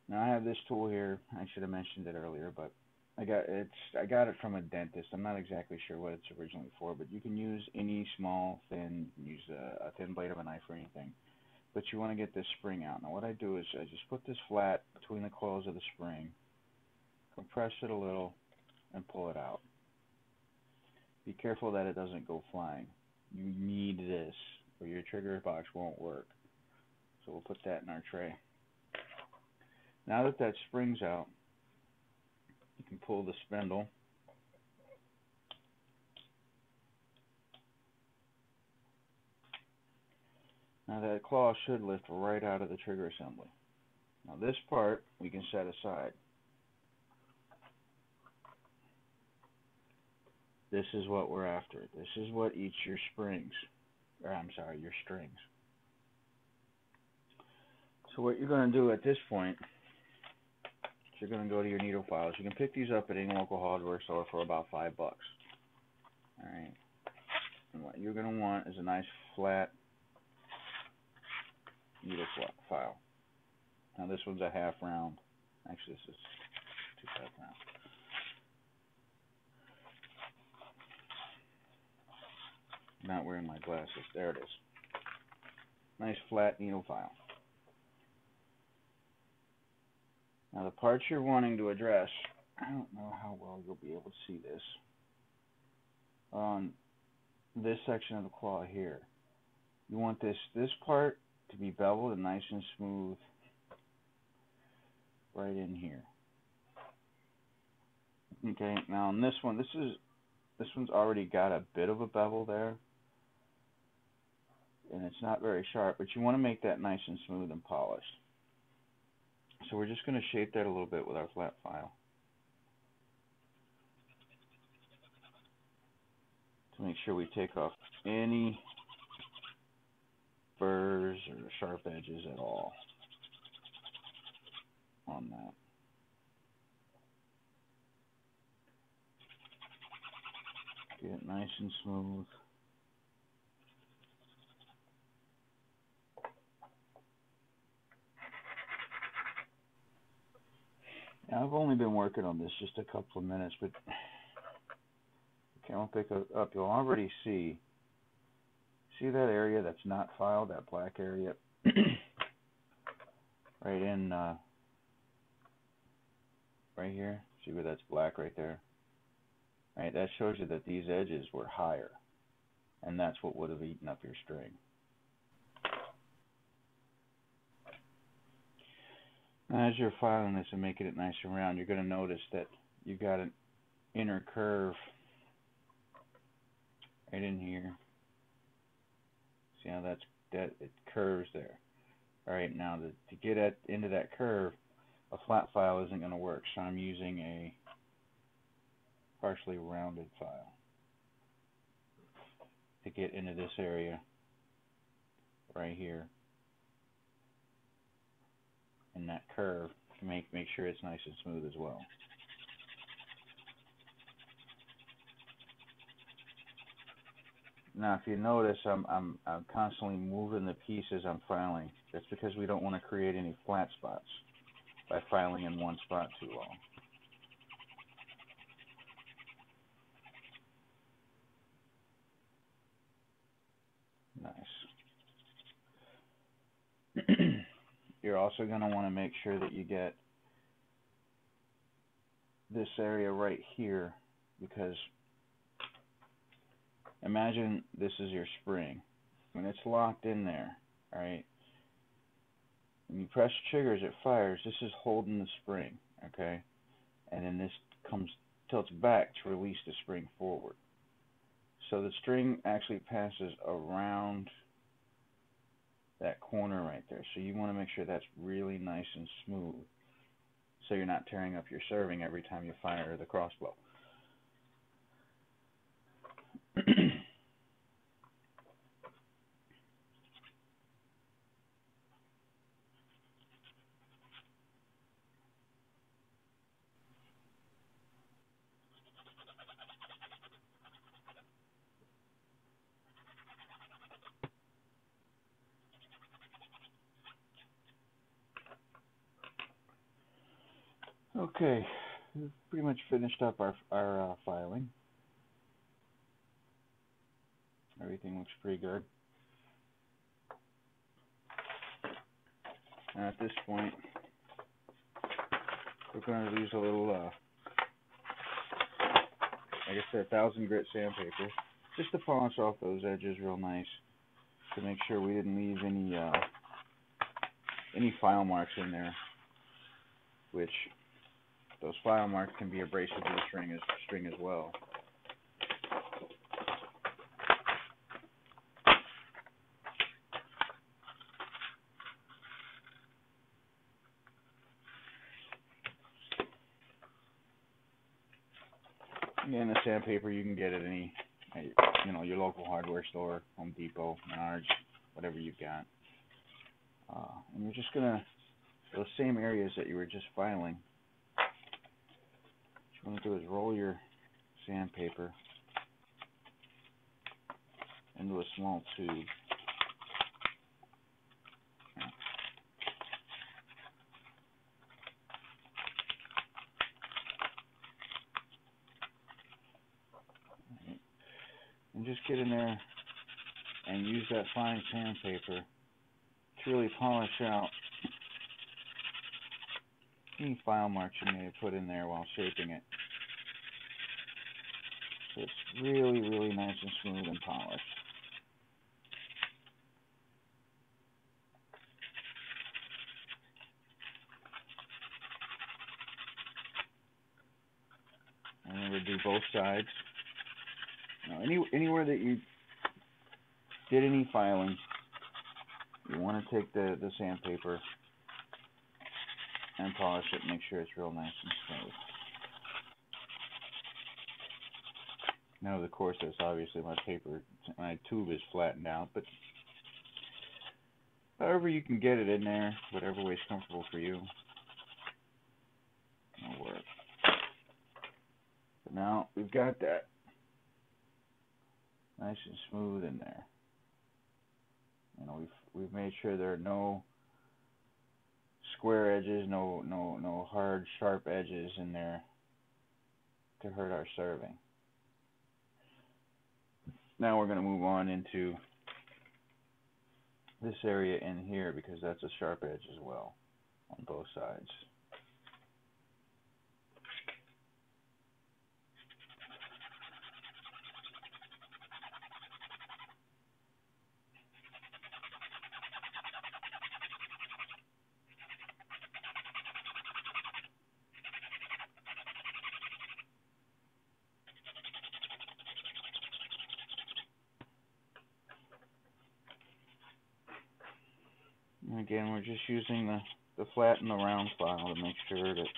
Now I have this tool here. I should have mentioned it earlier, but I got it from a dentist. I'm not exactly sure what it's originally for, but you can use any small thin, use a thin blade of a knife or anything. But you want to get this spring out. Now what I do is I just put this flat between the coils of the spring, compress it a little, and pull it out. Be careful that it doesn't go flying. You need this, or your trigger box won't work. So we'll put that in our tray. Now that that spring's out, you can pull the spindle. Now that claw should lift right out of the trigger assembly. Now this part we can set aside. This is what we're after. This is what eats your springs, or I'm sorry, your strings. So what you're going to do at this point is you're going to go to your needle files. You can pick these up at any local hardware store for about $5. All right. And what you're going to want is a nice flat needle file. Now this one's a half round. Actually, this is 2/5 round. I'm not wearing my glasses. There it is. Nice flat needle file. Now the parts you're wanting to address, I don't know how well you'll be able to see this. On this section of the claw here, you want this part to be beveled and nice and smooth right in here. Okay, now on this one, this one's already got a bit of a bevel there, and it's not very sharp, but you want to make that nice and smooth and polished. So we're just going to shape that a little bit with our flat file to make sure we take off any burrs or sharp edges at all on that. Get it nice and smooth. Now, I've only been working on this just a couple of minutes, but the camera pick up, you'll already see that area that's not filed, that black area, right in, right here. See where that's black right there? Right, that shows you that these edges were higher, and that's what would have eaten up your string. Now, as you're filing this and making it nice and round, you're going to notice that you've got an inner curve right in here. See how that it curves there. All right, now to get into that curve, a flat file isn't going to work, so I'm using a partially rounded file to get into this area right here in that curve to make sure it's nice and smooth as well. Now, if you notice, I'm constantly moving the pieces I'm filing. That's because we don't want to create any flat spots by filing in one spot too long. Nice. You're also going to want to make sure that you get this area right here, because imagine this is your spring. When it's locked in there, all right, when you press triggers, it fires. This is holding the spring, okay? And then this tilts back to release the spring forward. So the string actually passes around that corner right there. So you want to make sure that's really nice and smooth, so you're not tearing up your serving every time you fire the crossbow. Okay, we've pretty much finished up our filing. Everything looks pretty good. And at this point, we're going to use a little, like I said, 1000 grit sandpaper, just to polish off those edges real nice, to make sure we didn't leave any file marks in there, which those file marks can be abrasive to the string as well. Again, the sandpaper you can get at any, your local hardware store, Home Depot, Menards, whatever you've got. And you're just gonna, those same areas that you were just filing, what you want to do is roll your sandpaper into a small tube. And just get in there and use that fine sandpaper to really polish out any file marks you may have put in there while shaping it. So it's really, really nice and smooth and polished. And then we'll do both sides. Now, anywhere that you did any filing, you want to take the sandpaper and polish it, make sure it's real nice and smooth. Now, of course, that's obviously my tube is flattened out, but however you can get it in there, whatever way is comfortable for you, it'll work. But now we've got that nice and smooth in there. We've made sure there are no square edges, no hard, sharp edges in there to hurt our serving. Now we're going to move on into this area in here, because that's a sharp edge as well on both sides. And again, we're just using the flat and the round file to make sure that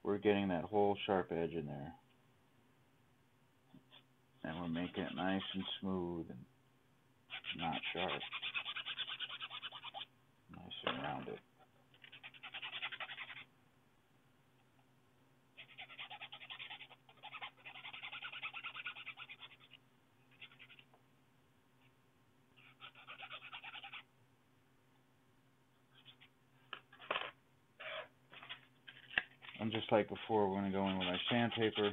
we're getting that whole sharp edge in there. And we're making it nice and smooth and not sharp. Nice and rounded. And just like before, we're going to go in with our sandpaper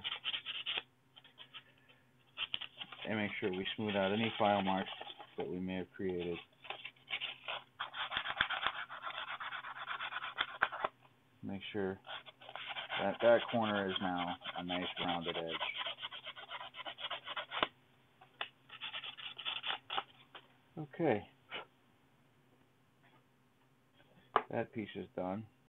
and make sure we smooth out any file marks that we may have created. Make sure that that corner is now a nice rounded edge. Okay. That piece is done.